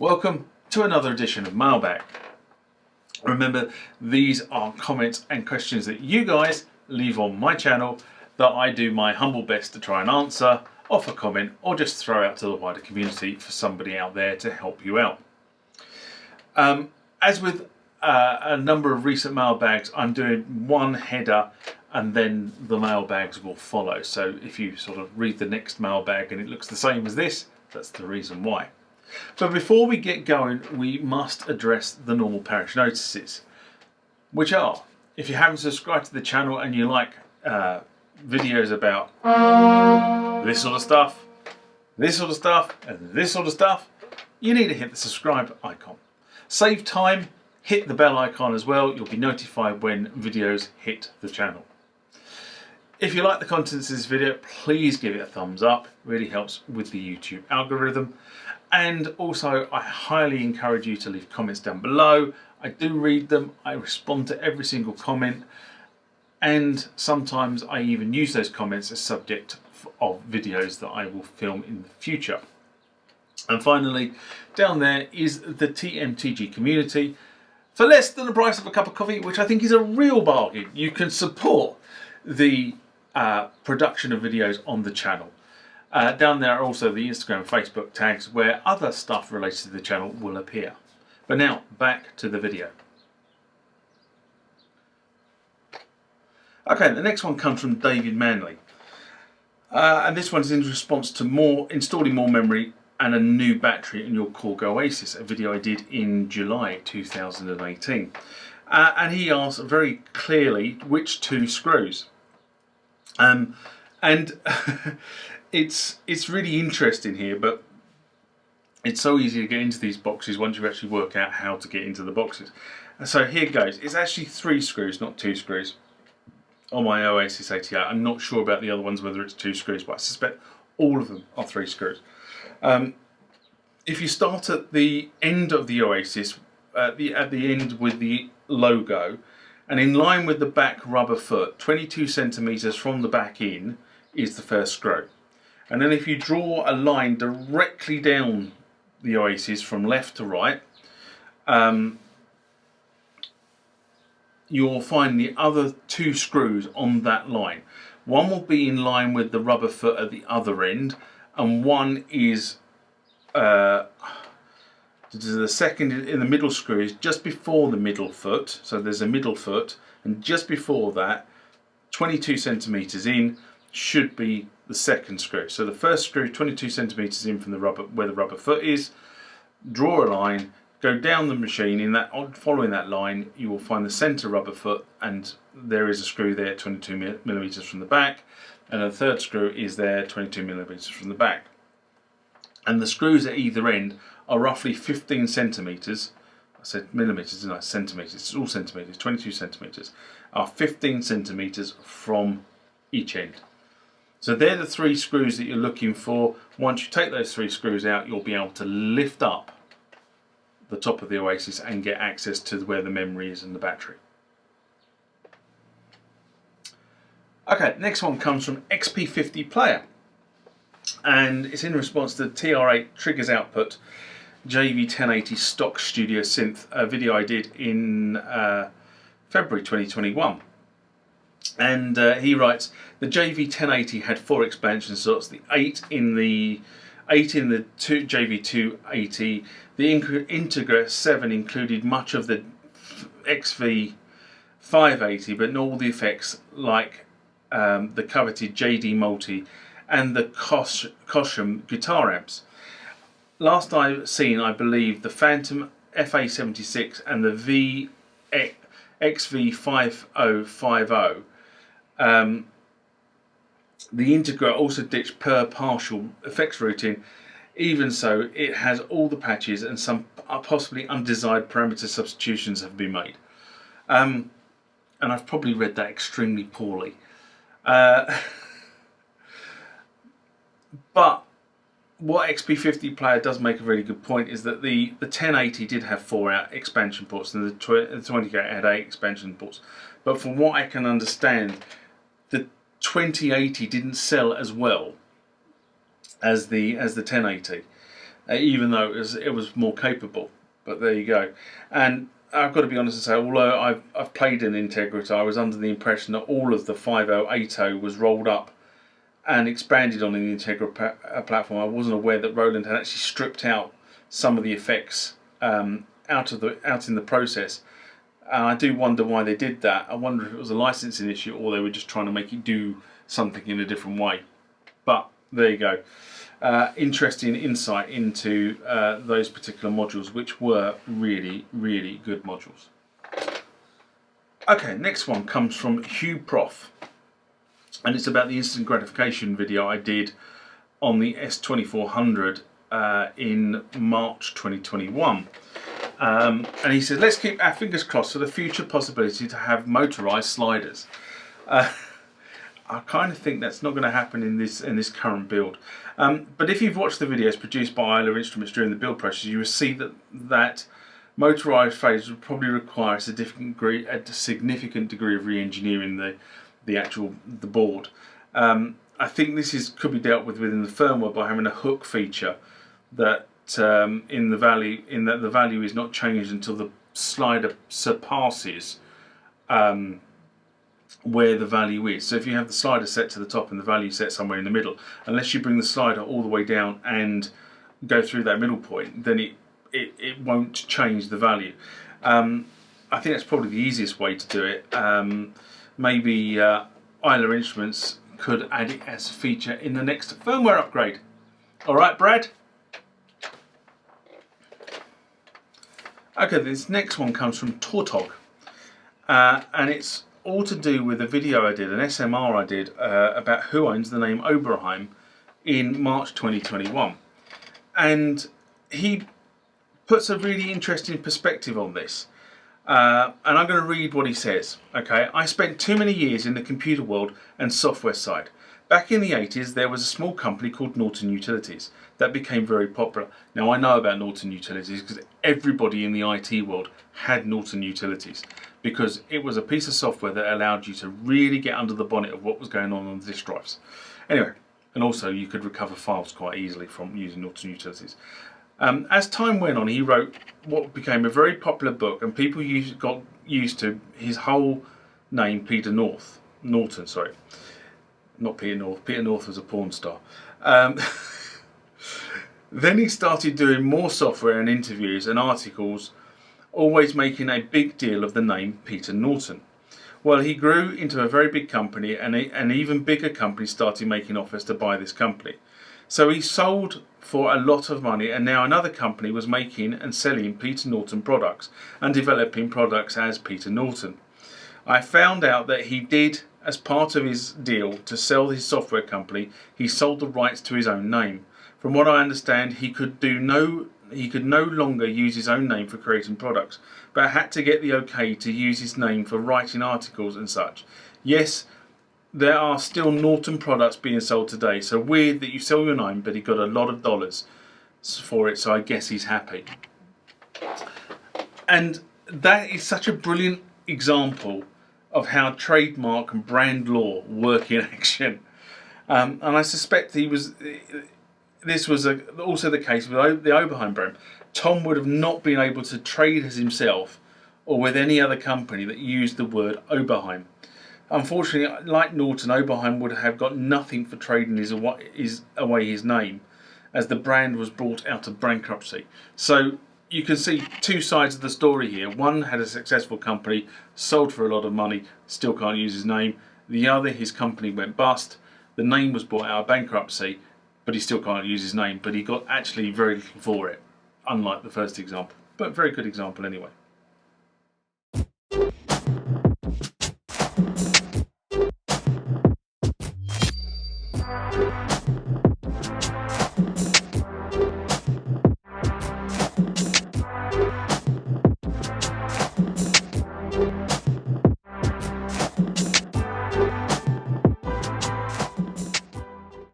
Welcome to another edition of Mailbag. Remember, these are comments and questions that you guys leave on my channel that I do my humble best to try and answer, offer comment, or just throw out to the wider community for somebody out there to help you out. As with a number of recent mailbags, I'm doing one header and then the mailbags will follow. So if you sort of read the next mailbag and it looks the same as this, that's the reason why. But before we get going, we must address the normal parish notices, which are, if you haven't subscribed to the channel and you like videos about this sort of stuff, this sort of stuff, and this sort of stuff, you need to hit the subscribe icon. Save time, hit the bell icon as well. You'll be notified when videos hit the channel. If you like the contents of this video, please give it a thumbs up. It really helps with the YouTube algorithm. And also, I highly encourage you to leave comments down below. I do read them. I respond to every single comment. And sometimes I even use those comments as subject of videos that I will film in the future. And finally, down there is the TMTG community. For less than the price of a cup of coffee, which I think is a real bargain, you can support the production of videos on the channel. Down there are also the Instagram and Facebook tags where other stuff related to the channel will appear. But now, back to the video. Okay, the next one comes from David Manley. And this one's in response to installing more memory and a new battery in your Korg OASYS, a video I did in July 2018. And he asked very clearly which two screws. And it's really interesting here, but it's so easy to get into these boxes once you actually work out how to get into the boxes. And so here goes. It's actually 3 screws, not 2 screws, on my OASYS 88. I'm not sure about the other ones, whether it's 2 screws, but I suspect all of them are 3 screws. If you start at the end of the OASYS, at the end with the logo, and in line with the back rubber foot, 22 centimeters from the back in is the first screw. And then if you draw a line directly down the OASYS from left to right, you'll find the other 2 screws on that line. One will be in line with the rubber foot at the other end, and one is the second in the middle screw is just before the middle foot. So there's a middle foot, and just before that, 22 centimeters in, should be the second screw. So the first screw 22 centimeters in from the rubber, where the rubber foot is. Draw a line, go down the machine. In that, following that line, you will find the center rubber foot, and there is a screw there 22 millimeters from the back, and the third screw is there 22 millimeters from the back. And the screws at either end are roughly 15 centimeters. I said millimeters, didn't I? Centimeters. It's all centimeters. 22 centimeters are 15 centimeters from each end. So they're the 3 screws that you're looking for. Once you take those 3 screws out, you'll be able to lift up the top of the OASYS and get access to where the memory is and the battery. Okay, next one comes from XP50 Player. And it's in response to the TR8 Triggers Output JV1080 Stock Studio Synth, a video I did in February 2021. And he writes, the JV1080 had 4 expansion slots, the 8 in the JV280. The Integra 7 included much of the XV-5050, but not all the effects like the coveted JD Multi and the Kosham guitar amps. Last I've seen, I believe, the Phantom FA76 and the XV-5050. The Integra also ditched per partial effects routing. Even so, it has all the patches, and some possibly undesired parameter substitutions have been made. And I've probably read that extremely poorly. But what XP50 Player does make a really good point is that the 1080 did have 4 expansion ports, and the 2080 had 8 expansion ports. But from what I can understand, the 2080 didn't sell as well as the 1080. even though it was more capable. But there you go. And I've got to be honest and say, although I've played an Integra guitar, I was under the impression that all of the 5080 was rolled up and expanded on the Integra platform. I wasn't aware that Roland had actually stripped out some of the effects out in the process. And I do wonder why they did that. I wonder if it was a licensing issue or they were just trying to make it do something in a different way. But there you go. Interesting insight into those particular modules, which were really, really good modules. Okay, next one comes from Hugh Prof, and it's about the instant gratification video I did on the S2400 in March 2021. And he said, let's keep our fingers crossed for the future possibility to have motorised sliders. I kind of think that's not going to happen in this current build. But if you've watched the videos produced by Isla Instruments during the build process, you will see that motorised phase would probably require a significant degree of re-engineering the board. I think this could be dealt with within the firmware by having a hook feature that the value is not changed until the slider surpasses where the value is. So if you have the slider set to the top and the value set somewhere in the middle, unless you bring the slider all the way down and go through that middle point, then it won't change the value. I think that's probably the easiest way to do it. Maybe Isla Instruments could add it as a feature in the next firmware upgrade. Alright, Brad? Okay, this next one comes from Tortog, and it's all to do with a video I did, an SMR I did, about who owns the name Oberheim in March 2021. And he puts a really interesting perspective on this. And I'm going to read what he says. Okay, I spent too many years in the computer world and software side. Back in the 80s, there was a small company called Norton Utilities that became very popular. Now, I know about Norton Utilities because everybody in the IT world had Norton Utilities, because it was a piece of software that allowed you to really get under the bonnet of what was going on the disk drives. Anyway, and also you could recover files quite easily from using Norton Utilities. As time went on, he wrote what became a very popular book, and people got used to his whole name, Peter Norton, sorry. Not Peter North. Peter North was a porn star. Then he started doing more software and interviews and articles, always making a big deal of the name Peter Norton. Well, he grew into a very big company, and an even bigger company started making offers to buy this company. So he sold for a lot of money, and now another company was making and selling Peter Norton products and developing products as Peter Norton. I found out that he did, as part of his deal to sell his software company, he sold the rights to his own name. From what I understand, he could no longer use his own name for creating products, but had to get the okay to use his name for writing articles and such. Yes, there are still Norton products being sold today, so weird that you sell your name, but he got a lot of dollars for it, so I guess he's happy. And that is such a brilliant example of how trademark and brand law work in action. And I suspect this was also the case with the Oberheim brand. Tom would have not been able to trade as himself or with any other company that used the word Oberheim. Unfortunately, like Norton, Oberheim would have got nothing for trading away his name, as the brand was brought out of bankruptcy. So you can see two sides of the story here. One had a successful company, sold for a lot of money, still can't use his name. The other, his company went bust. The name was brought out of bankruptcy, but he still can't use his name. But he got actually very little for it, unlike the first example. But very good example anyway.